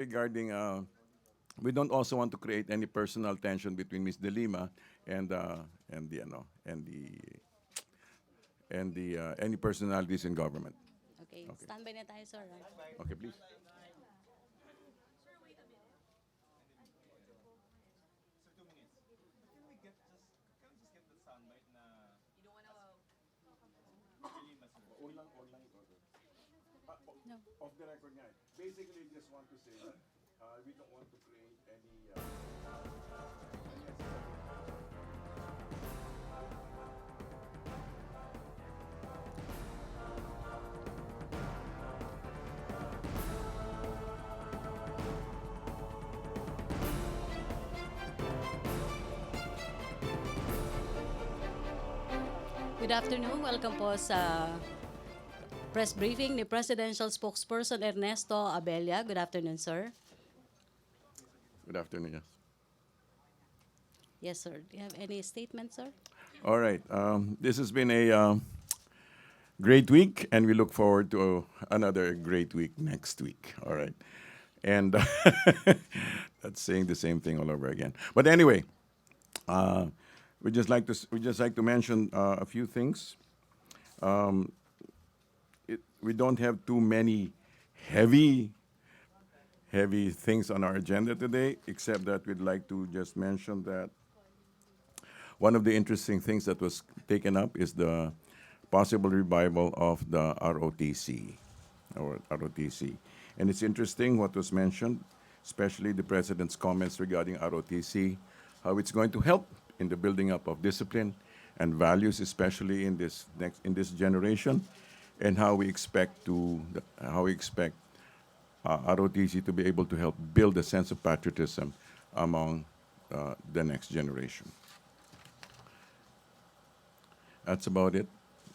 regarding, we don't also want to create any personal tension between Ms. De Lima and the any personalities in government. Okay, Okay. standby na tayo, sir. Okay, please. No. Off the record nga. Basically, just want to say that we don't want to create any Good afternoon. Welcome po sa press briefing ni Presidential Spokesperson Ernesto Abella. Good afternoon, sir. Good afternoon, yes. Yes, sir. Do you have any statement, sir? All right. This has been a great week, and we look forward to another great week next week. All right. And that's saying the same thing all over again. But anyway, we just like to mention a few things. We don't have too many heavy things on our agenda today, except that we'd like to just mention that one of the interesting things that was taken up is the possible revival of the ROTC, or ROTC. And it's interesting what was mentioned, especially the President's comments regarding ROTC, how it's going to help in the building up of discipline and values, especially in this generation, and how we expect ROTC to be able to help build a sense of patriotism among the next generation. That's about it.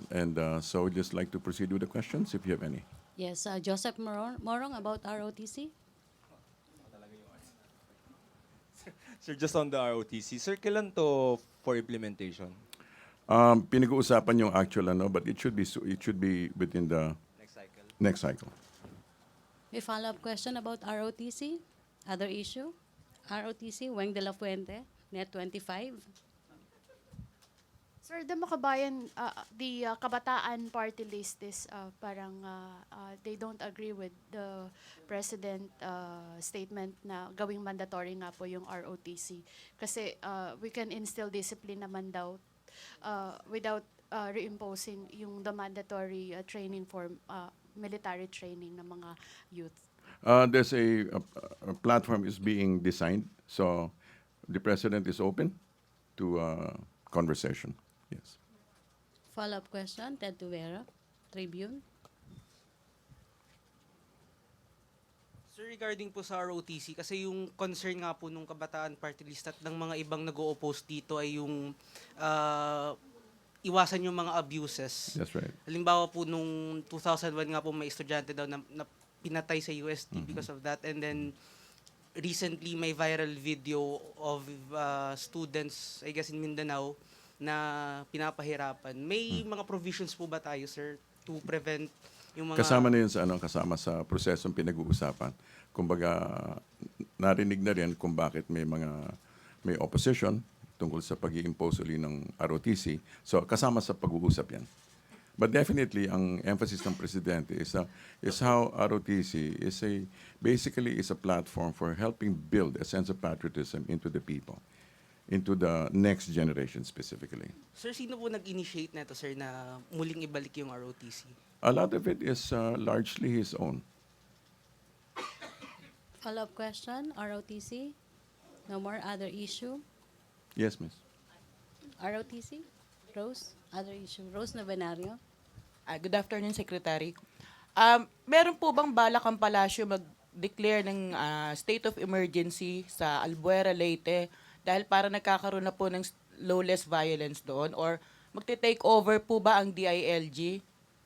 And so we'd just like to proceed with the questions, if you have any. Yes, Joseph Morong about ROTC. Sir, just on the ROTC, sir, kailan to for implementation? Pinag-uusapan yung actual but it should be within the Next cycle? next cycle. May follow-up question about ROTC. Other issue? ROTC, Weng de la Fuente, Net 25. Sir, the Makabayan, the Kabataan party list is parang they don't agree with the president statement na gawing mandatory nga po yung ROTC. Kasi we can instill discipline naman daw without reimposing yung the mandatory training for military training ng mga youth. There's a platform is being designed, so the president is open to conversation. Yes. Follow-up question, Ted Tuvera, Tribune. Sir, regarding po sa ROTC, kasi yung concern nga po nung Kabataan Party List at ng mga ibang nag-o-oppose dito ay yung iwasan yung mga abuses. That's right. Halimbawa po nung 2001 nga po may estudyante daw na pinatay sa UST because of that. And then recently may viral video of students, I guess in Mindanao, na pinapahirapan. May mga provisions po ba tayo, sir, to prevent yung mga... Kasama na yun sa kasama sa prosesong pinag-uusapan. Kumbaga, narinig na rin kung bakit may opposition tungkol sa pag-i-impose uli ng ROTC. So, kasama sa pag-uusap yan. But definitely, ang emphasis ng Presidente is how ROTC basically is a platform for helping build a sense of patriotism into the people, into the next generation specifically. Sir, sino po nag-initiate na ito, sir, na muling ibalik yung ROTC? A lot of it is largely his own. Follow-up question, ROTC. No more other issue. Yes, miss. ROTC. Rose, other issue. Rose Novenario. Good afternoon, Secretary. Meron po bang balak ang palasyo mag-declare ng state of emergency sa Albuera, Leyte dahil para nagkakaroon na po ng lawless violence doon? Or magte-take over po ba ang DILG?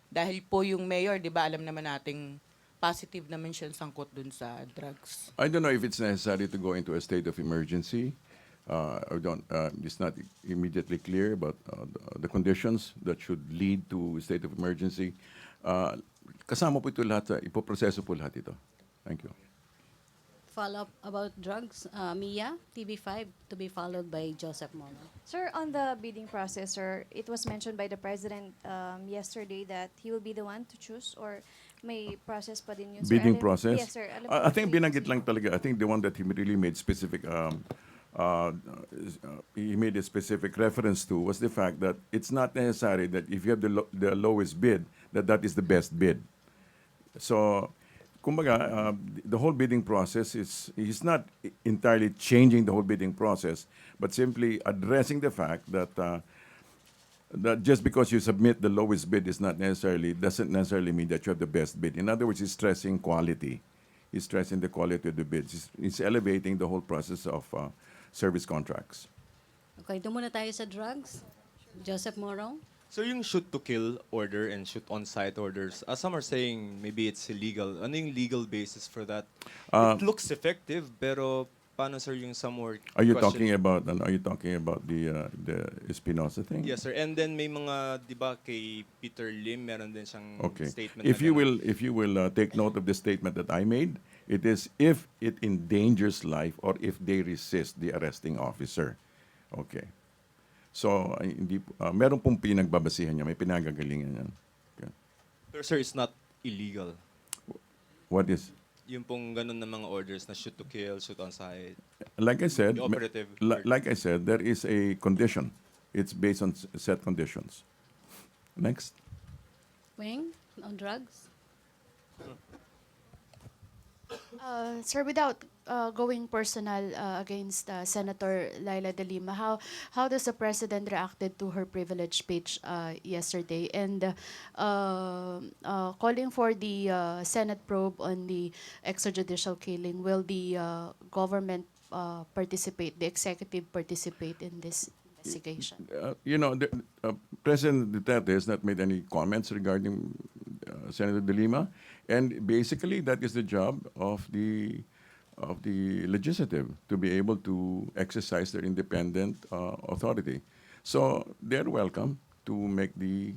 Dahil po yung mayor, di ba, alam naman nating positive naman siya sangkot dun sa drugs. I don't know if it's necessary to go into a state of emergency. It's not immediately clear, but the conditions that should lead to state of emergency, kasama po ito lahat, ipoproseso po lahat ito. Thank you. follow-up about drugs. Mia, TV5, to be followed by Joseph Moro. Sir, on the bidding process, sir, it was mentioned by the President yesterday that he will be the one to choose or may process pa din yun, sir? Bidding Alam- process? Yes, sir. Alam I ko think po yun, binanggit sir. lang talaga. I think the one that he really made specific, he made a specific reference to was the fact that it's not necessary that if you have the lowest bid, that is the best bid. So, kumbaga, the whole bidding process is not entirely changing the whole bidding process, but simply addressing the fact that just because you submit the lowest bid doesn't necessarily mean that you have the best bid. In other words, he's stressing quality. He's stressing the quality of the bids. He's elevating the whole process of service contracts. Okay, doon muna tayo sa drugs. Joseph Moro. So yung shoot to kill order and shoot on site orders, some are saying maybe it's illegal. Ano yung legal basis for that? It looks effective, pero paano sir yung some more Are you questioning? talking about the Espinosa thing? Yes sir. And then may mga 'di ba kay Peter Lim meron din siyang Okay. statement. If na you ganun. will take note of the statement that I made, it is if it endangers life or if they resist the arresting officer. Okay. So meron pong pinagbabasihan niya, may pinagagalingan yan. Okay. Pero sir, it's not illegal. What is Yung pong ganun na mga orders na shoot to kill, shoot on site. like I said, The operative like I said, there is a condition. It's based on set conditions. Next. Wing, on drugs. Sir, without going personal against Senator Laila de Lima, how does the President reacted to her privilege speech yesterday and calling for the Senate probe on the extrajudicial killing? Will the government participate, the executive participate in this investigation? President Duterte has not made any comments regarding Senator De Lima, and basically that is the job of the legislative to be able to exercise their independent authority. So they're welcome to make the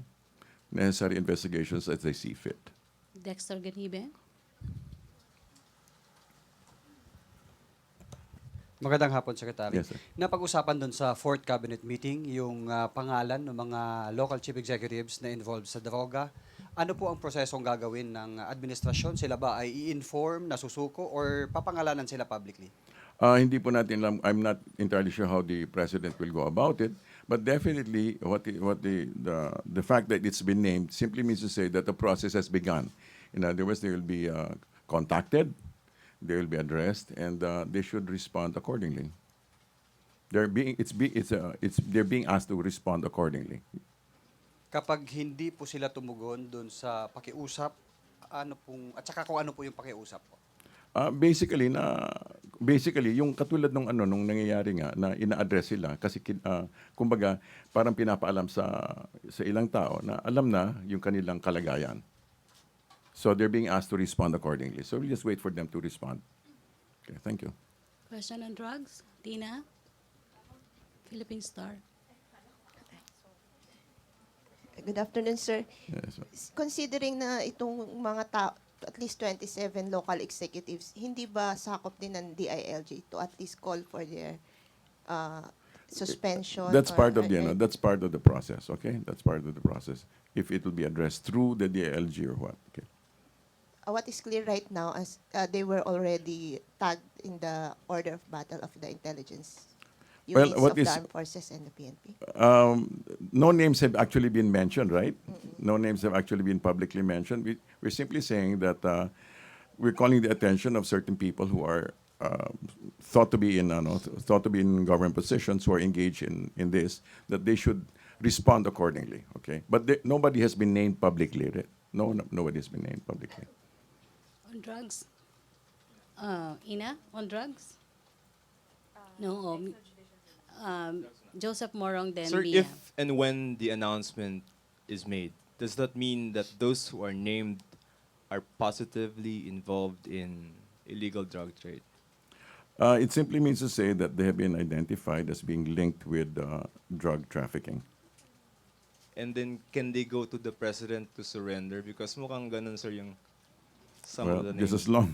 necessary investigations as they see fit. Dexter Ganibe. Magandang hapon, Secretary. Yes, sir. Napag-usapan doon sa 4th Cabinet meeting yung pangalan ng mga local chief executives na involved sa droga. Ano po ang prosesong gagawin ng administrasyon? Sila ba ay i-inform, nasusuko, or papangalanan sila publicly? Hindi po natin alam. I'm not entirely sure how the president will go about it, but definitely the fact that it's been named simply means to say that the process has begun. In other words, they will be contacted, they will be addressed, and they should respond accordingly. They're being asked to respond accordingly. Kapag hindi po sila tumugon doon sa pakiusap, at saka kung ano po yung pakiusap po? Basically yung katulad nung nangyayari nga na ina-address sila kasi kumbaga parang pinapaalam sa ilang tao na alam na yung kanilang kalagayan. So they're being asked to respond accordingly. So we'll just wait for them to respond. Okay, thank you. Question on drugs. Tina. Philippine Star. Good afternoon, sir. Yes, sir. Considering na itong mga tao, at least 27 local executives, hindi ba sakop din ng DILG to at least call for their suspension? That's or- part of that's part of the process, okay? That's part of the process. If it will be addressed through the DILG or what, okay? What is clear right now as they were already tagged in the order of battle of the intelligence Well, units what of the is- armed forces and the PNP. No names have actually been mentioned, right? No names have actually been publicly mentioned. We're simply saying that we're calling the attention of certain people who are thought to be in government positions who are engaged in this, that they should respond accordingly. Okay, but nobody has been named publicly. Right? Nobody has been named publicly. On drugs. Ina, on drugs? No. Joseph Morong, then Sir, Mia. if and when the announcement is made, does that mean that those who are named are positively involved in illegal drug trade? It simply means to say that they have been identified as being linked with drug trafficking. And then can they go to the president to surrender? Because mukhang ganun sir yung some of the just names. as long.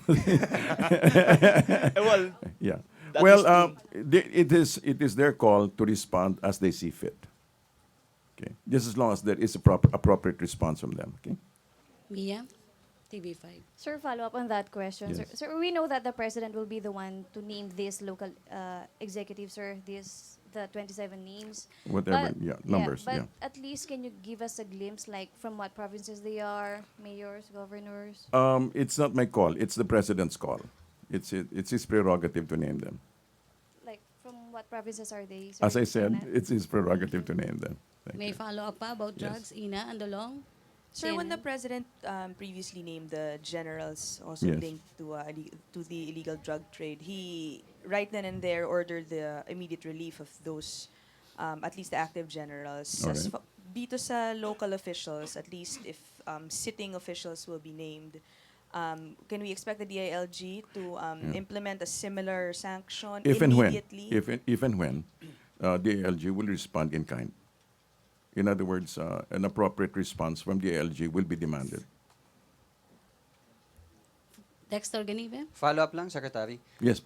Well, Yeah. that Well, is it is their call to respond as they see fit. Okay. Just as long as there is a appropriate response from them. Okay. Mia, TV5. Sir, follow up on that question. Yes. Sir, we know that the president will be the one to name these local executives, sir, the 27 names. Whatever. But- Yeah. Numbers. But Yeah. at least can you give us a glimpse, like from what provinces they are, mayors, governors? It's not my call. It's the president's call. It's his prerogative to name them. Like from what provinces are they? Sir? As I said, Tingnan. it's his prerogative to name them. Thank May you. follow up pa about Yes. drugs? Ina, Andolong? Sir, when the CNN? president previously named the generals also Yes. linked to the illegal drug trade, he right then and there ordered the immediate relief of those, at least the active generals. All As right. dito sa local officials, at least if sitting officials will be named, can we expect the DILG to implement a similar sanction If and when, immediately? if and when, the ALG will respond in kind. In other words, an appropriate response from the ALG will be demanded. Dexter Ganibe? Follow up lang, Secretary. Yes.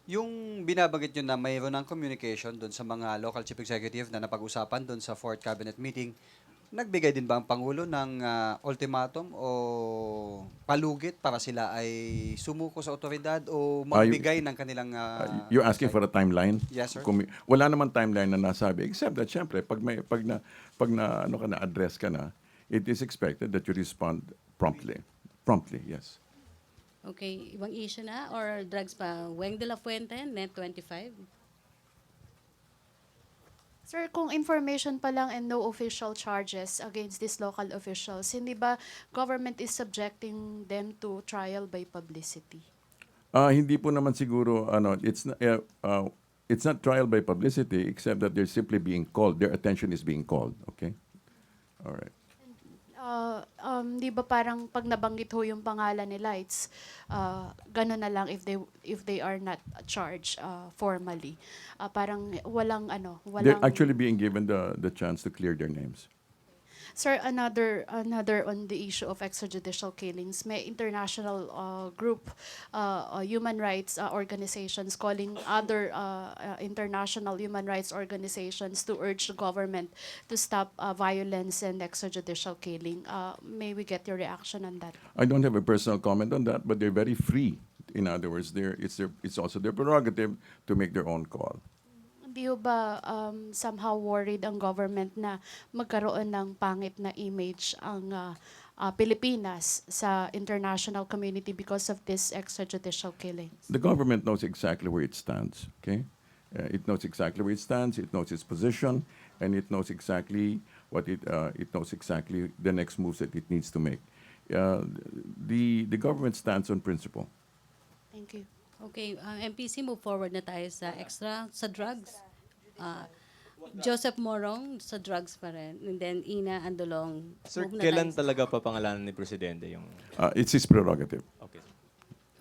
Yung binabanggit nyo na mayroon ng communication doon sa mga local chief executive na napag-usapan doon sa 4th cabinet meeting, nagbigay din ba ang Pangulo ng ultimatum o palugit para sila ay sumuko sa otoridad o magbigay ng kanilang... You're asking for a timeline? Yes, sir. Wala naman timeline na nasabi, except that, syempre, pag na-address ka na, it is expected that you respond promptly. Promptly, yes. Okay, ibang issue na or drugs pa? Weng de la Fuente, Net 25. Sir, kung information pa lang and no official charges against these local officials, hindi ba government is subjecting them to trial by publicity? Hindi po naman siguro, it's not trial by publicity, except that they're simply being called. Their attention is being called. Okay? All right. Di ba parang pag nabanggit ho yung pangalan nila, it's gano'n na lang if they are not charged formally. Parang walang They're actually being given the chance to clear their names. Sir, another on the issue of extrajudicial killings, may international group, human rights organizations calling other international human rights organizations to urge the government to stop violence and extrajudicial killing. May we get your reaction on that? I don't have a personal comment on that, but they're very free. In other words, it's also their prerogative to make their own call. Hindi ho ba somehow worried ang government na magkaroon ng pangit na image ang Pilipinas sa international community because of this extrajudicial killing? The government knows exactly where it stands. Okay, it knows exactly where it stands. It knows its position, and it knows exactly it knows exactly the next moves that it needs to make. The government stands on principle. Thank you. Okay, MPC, move forward na tayo sa drugs. Joseph Morong, sa drugs pa rin. And then Ina Andolong. Sir, move na kailan tayo sa- talaga papangalanan ni Presidente yung... It's his prerogative. Okay.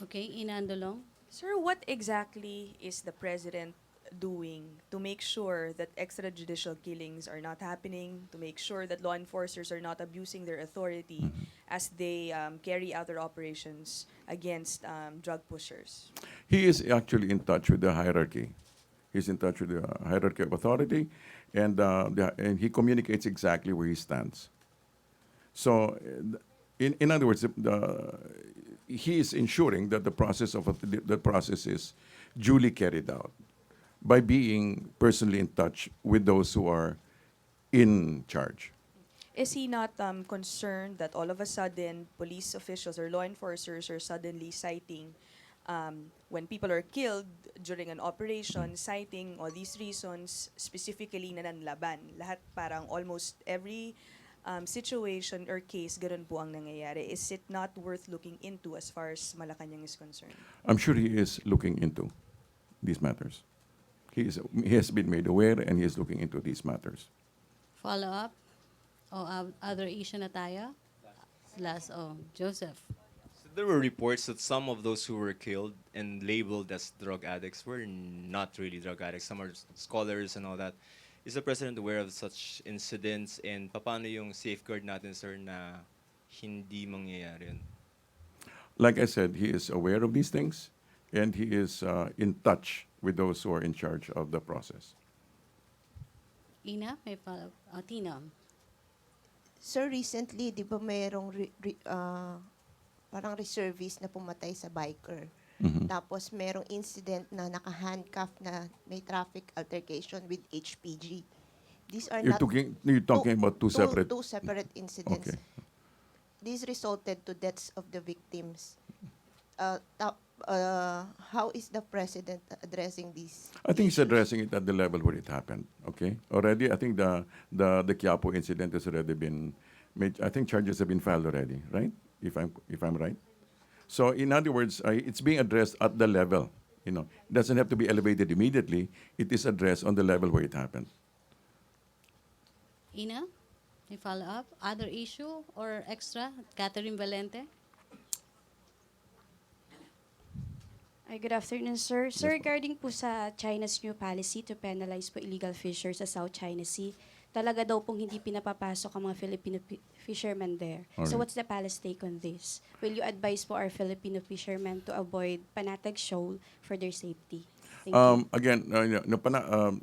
Okay, Ina Andolong. Sir, what exactly is the president doing to make sure that extrajudicial killings are not happening, to make sure that law enforcers are not abusing their authority as they carry out their operations against drug pushers? He is actually in touch with the hierarchy. He's in touch with the hierarchy of authority, and he communicates exactly where he stands. So, in other words, he is ensuring that the process is duly carried out by being personally in touch with those who are in charge. Is he not concerned that all of a sudden police officials or law enforcers are suddenly citing when people are killed during an operation, citing all these reasons specifically na nanlaban? Lahat parang almost every situation or case, ganun po ang nangyayari. Is it not worth looking into as far as Malacañang is concerned? I'm sure he is looking into these matters. He has been made aware, and he is looking into these matters. Follow up. Other issue na tayo. Last, Joseph. So there were reports that some of those who were killed and labeled as drug addicts were not really drug addicts. Some are scholars and all that. Is the President aware of such incidents, and paano yung safeguard natin, sir, na hindi mangyayari yun? like I said, he is aware of these things, and he is in touch with those who are in charge of the process. Ina, may follow. Tina. Sir, recently, di ba mayroong parang reservist na pumatay sa biker? Tapos merong incident na naka-handcuff na may traffic altercation with HPG. These are not You're talking about two separate. two separate incidents. Okay. These resulted to deaths of the victims. How is the president addressing these? I think he's addressing it at the level where it happened. Okay, already I think the Quiapo incident has already been made. I think charges have been filed already, right? If I'm right. So in other words, it's being addressed at the level. You know, it doesn't have to be elevated immediately. It is addressed on the level where it happened. Ina, may follow up. Other issue or extra? Catherine Valente. Ay, good afternoon, sir. Sir, regarding po sa China's new policy to penalize po illegal fishers sa South China Sea, talaga daw pong hindi pinapapasok ang mga Filipino fishermen there. Alright. So what's the palace take on this? Will you advise po our Filipino fishermen to avoid Panatag shoal for their safety? Thank you. Again,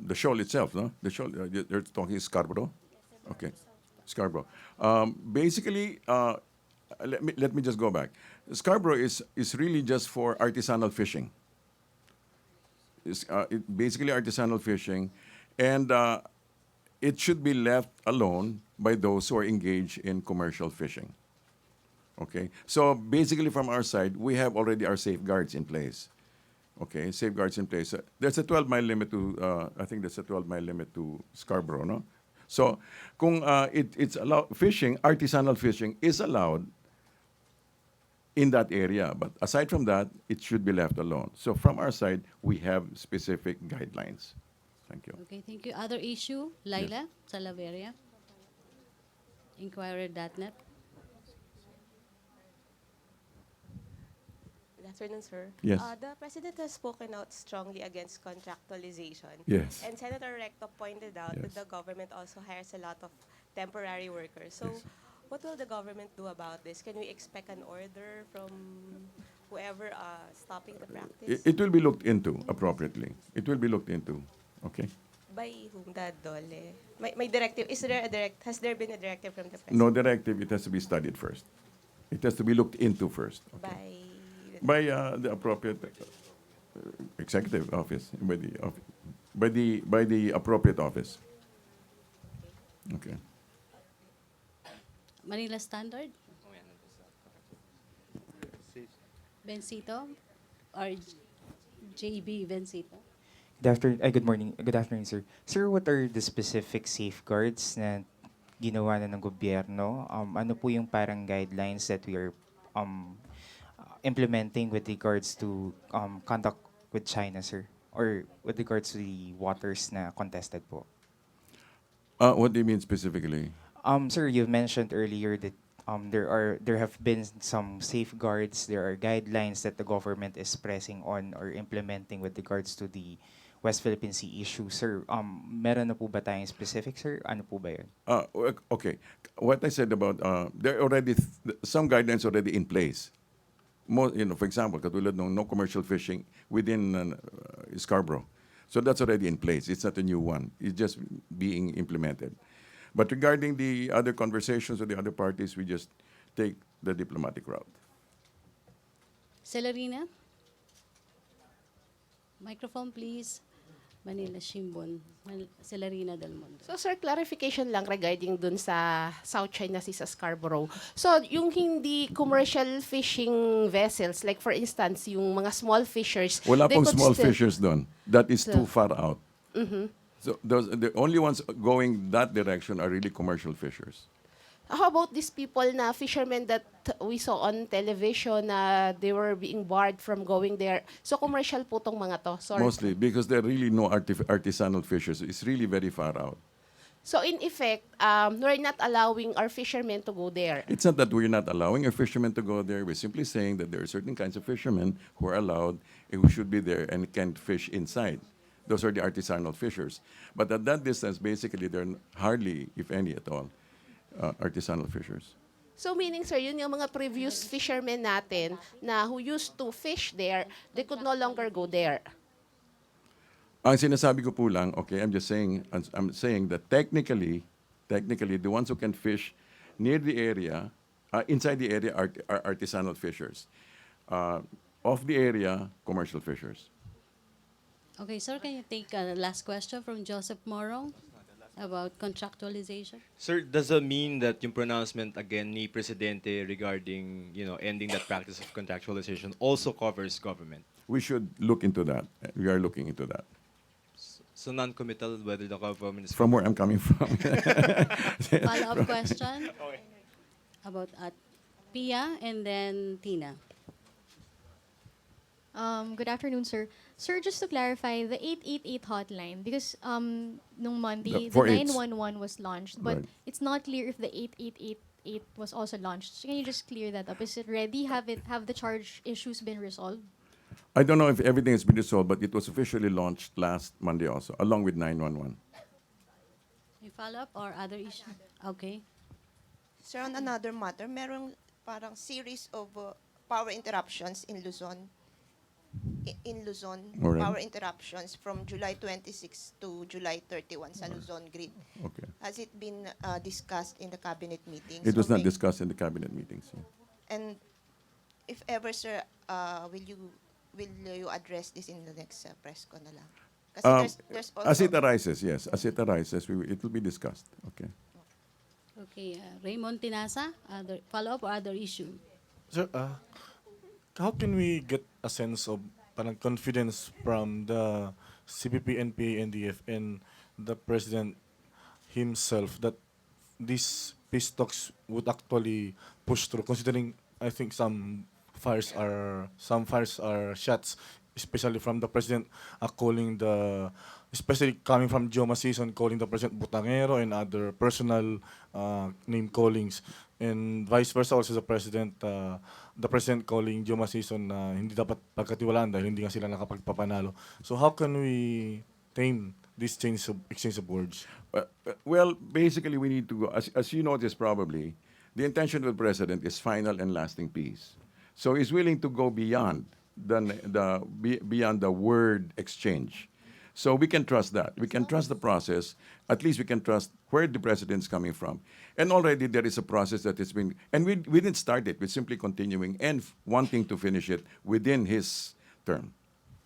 the shoal itself, no? The shoal, you're talking Scarborough? Okay, Scarborough. Basically, let me just go back. Scarborough is really just for artisanal fishing. It's basically artisanal fishing, and it should be left alone by those who are engaged in commercial fishing. Okay, so basically from our side, we have already our safeguards in place. Okay, safeguards in place. There's a 12-mile limit to, I think there's a 12-mile limit to Scarborough, no? So, kung it's allowed, fishing, artisanal fishing is allowed in that area. But aside from that, it should be left alone. So from our side, we have specific guidelines. Thank you. Okay, thank you. Other issue? Laila Salaveria. Inquirer.net. Good afternoon, sir. Yes. The President has spoken out strongly against contractualization. Yes. And Senator Recto pointed out that Yes. the government also hires a lot of temporary workers. So Yes. what will the government do about this? Can we expect an order from whoever stopping the practice? It will be looked into appropriately. It will be looked into. Okay. By whom, Dad Dole? May directive. Is there a has there been a directive from the President? No directive. It has to be studied first. It has to be looked into first. Okay. By the appropriate executive office, by the appropriate office. Okay. Manila Standard. Bencito or JB Bencito. Good morning. Good afternoon, sir. Sir, what are the specific safeguards na ginawa na ng gobyerno? Ano po yung parang guidelines that we are implementing with regards to contact with China, sir? Or with regards to the waters na contested po? What do you mean specifically? Sir, you mentioned earlier that there have been some safeguards, there are guidelines that the government is pressing on or implementing with regards to the West Philippine Sea issue. Sir, meron na po ba tayong specific, sir? Ano po ba yun? Okay. What I said about there are already some guidelines already in place. For example, katulad ng no commercial fishing within Scarborough. So that's already in place. It's not a new one. It's just being implemented. But regarding the other conversations with the other parties, we just take the diplomatic route. Celerina. Microphone, please. Manila Shimbun. Celerina Del Mundo. So, sir, clarification lang regarding dun sa South China Sea sa Scarborough. So, yung hindi commercial fishing vessels, like for instance, yung mga small fishers, Wala they pong could small still- fishers doon. That is too So- far out. So the only ones going that direction are really commercial fishers. How about these people na fishermen that we saw on television na they were being barred from going there? So commercial po tong mga to. Sorry. Mostly because there are really no artisanal fishers. It's really very far out. So in effect, we're not allowing our fishermen to go there. It's not that we're not allowing our fishermen to go there. We're simply saying that there are certain kinds of fishermen who are allowed and who should be there and can fish inside. Those are the artisanal fishers. But at that distance, basically, there are hardly, if any at all, artisanal fishers. So meaning, sir, yun yung mga previous fishermen natin na who used to fish there, they could no longer go there. Ang sinasabi ko po lang, okay, I'm saying that technically, the ones who can fish near the area, inside the area are artisanal fishers. Off the area, commercial fishers. Okay, sir, can you take a last question from Joseph Morong about contractualization? Sir, does that mean that yung pronouncement again ni Presidente regarding, ending that practice of contractualization also covers government? We should look into that. We are looking into that. So non-committal whether the government is... From where I'm coming from. Follow-up question about Pia and then Tina. Good afternoon, sir. Sir, just to clarify, the 888 hotline, because nung Monday, the 488s. 911 was launched, but Right. it's not clear if the 8888 was also launched. So can you just clear that up? Is it ready? Have the charge issues been resolved? I don't know if everything has been resolved, but it was officially launched last Monday also, along with 911. May follow-up or other issue? Okay. Sir, on another matter, merong parang series of power interruptions in Luzon. In Luzon, Alright. power interruptions from July 26 to July 31 sa Luzon grid. Okay. Has it been discussed in the cabinet meetings? It was or not discussed in the cabinet meetings. Yeah. And if ever, sir, will you address this in the next press con na lang? Kasi there's also... As it arises, yes. As it arises, it will be discussed. Okay. Okay, Raymond Tinasa, other follow-up or other issue? Sir, how can we get a sense of parang confidence from the CPP, NPA, NDF, and the President himself that these peace talks would actually push through, considering I think some fires are shots, especially from the President especially coming from Joma Season, calling the President Butangero and other personal name callings. And vice versa also the President calling Joma Season na hindi dapat pagkatiwalaan dahil hindi nga sila nakapagpapanalo. So how can we tame this exchange of words? Well, basically, we need to go, as you noticed probably, the intention of the President is final and lasting peace. So he's willing to go beyond beyond the word exchange. So we can trust that. We can trust the process. At least we can trust where the president's coming from. And already there is a process that has been, and we didn't start it. We're simply continuing and wanting to finish it within his term.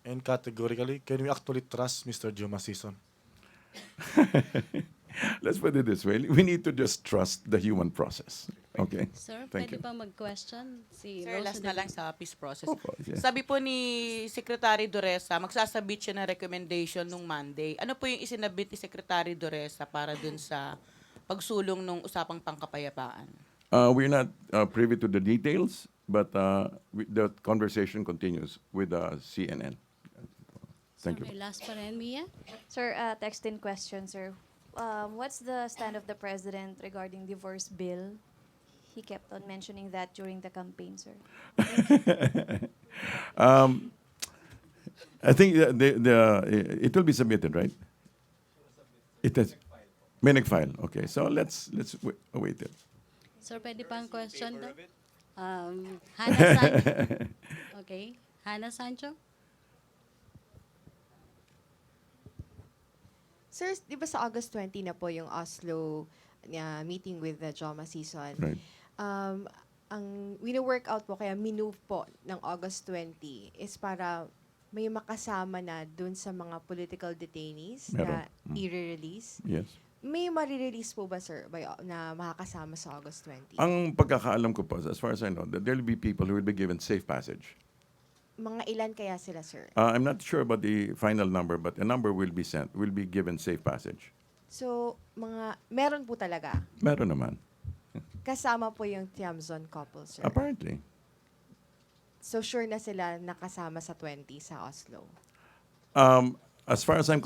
And categorically, can we actually trust Mr. Joma Season? Let's put it this way. We need to just trust the human process. Okay? Sir, Thank pwede you. pa mag-question? Si Sir, Rose last na lang sa peace process. Opo, yeah. Sabi po ni Secretary Duresa, magsasabit siya ng recommendation nung Monday. Ano po yung isinabit ni Secretary Duresa para dun sa pagsulong ng usapang pangkapayapaan? We're not privy to the details, but the conversation continues with CNN. Thank Sir, you. may last pa rin, Mia? Sir, text-in question, sir. What's the stand of the president regarding divorce bill? He kept on mentioning that during the campaign, sir. I think it will be submitted, right? It has. Minute file. Okay, so let's await it. Sir, pwede pang question daw? Hannah Sancho. Okay. Hannah Sancho? Sir, di ba sa August 20 na po yung Oslo meeting with the Joma Season? Right. Ang wino-work out po, kaya minove po ng August 20 is para may makasama na dun sa mga political detainees na i-release. Yes. May ma-release po ba, sir, na makakasama sa August 20? Ang pagkakaalam ko po, as far as I know, that there will be people who will be given safe passage. Mga ilan kaya sila, sir? I'm not sure about the final number, but a number will be sent, will be given safe passage. So, meron po talaga. Meron naman. Kasama po yung Tiamzon couple, sir. Apparently. So, sure na sila nakasama sa 20 sa Oslo. As far as I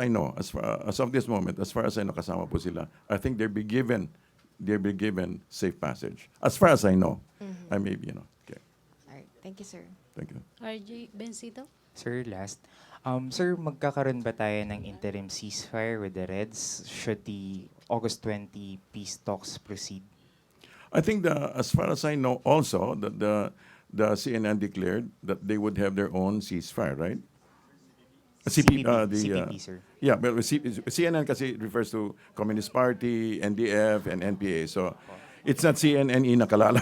know, as of this moment, as far as I know, kasama po sila. I think they'll be given safe passage. As far as I know. I may be, okay. All right. Thank you, sir. Thank you. RJ Bencito? Sir, last. Sir, magkakaroon ba tayo ng interim ceasefire with the Reds should the August 20 peace talks proceed? I think as far as I know, also that the CNN declared that they would have their own ceasefire, right? CPP, sir. Yeah, but CNN kasi refers to Communist Party, NDF, and NPA. So it's not CNN nakalala.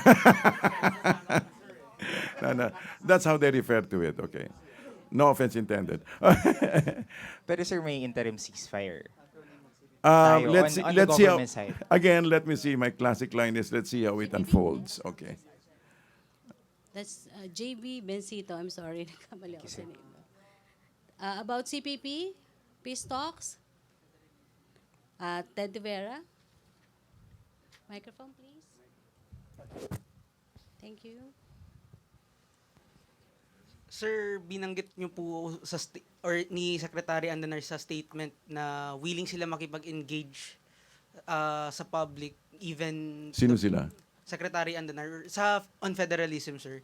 No, that's how they refer to it. Okay, no offense intended. Pero sir, may interim ceasefire. Tayo, Let's on the let's see how. government side. Again, let me see. My classic line is, let's see how it unfolds. Okay. That's JB Bencito. I'm sorry, nakamali ako sa name. About CPP, peace talks. Ted De Vera. Microphone, please. Thank you. Sir, binanggit niyo po ni Secretary Andanar sa statement na willing sila makipag-engage sa public, even Sino sila? Secretary Andanar on federalism, sir.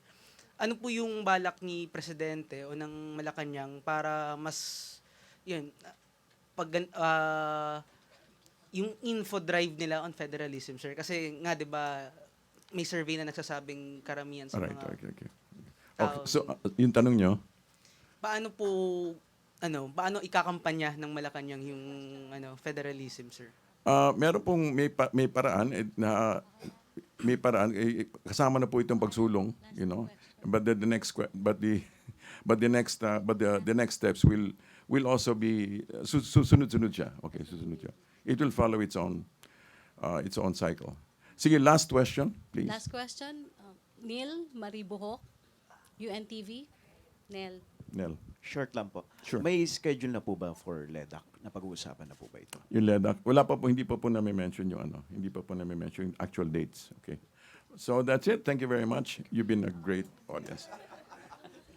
Ano po yung balak ni Presidente o ng Malacañang para mas yun yung info drive nila on federalism, sir? Kasi nga 'di ba may survey na nagsasabing karamihan sa Alright, mga okay. Okay, so yung tanong nyo? paano ikakampanya ng Malacañang yung federalism, sir? Meron pong may paraan kasama na po itong pagsulong, you know. But the next steps will also be susunod-sunod siya. Okay, susunod siya. It will follow its own cycle. Sige, last question, please. Last question, Neil Maribuhok, UNTV. Nel. Short lang po. Sure. May schedule na po ba for LEDAC? Napag-uusapan na po ba ito? Yung LEDAC, wala pa po, hindi pa po namin-mention yung hindi pa po namin-mention yung actual dates. Okay. So that's it. Thank you very much. You've been a great audience.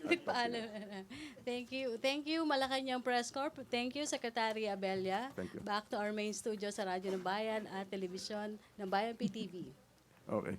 Nagpaalam na. Thank you. Thank you, Malacañang Press Corp. Thank you, Secretary Abella. Thank you. Back to our main studio sa Radyo ng Bayan at Telebisyon ng Bayan PTV. Okay.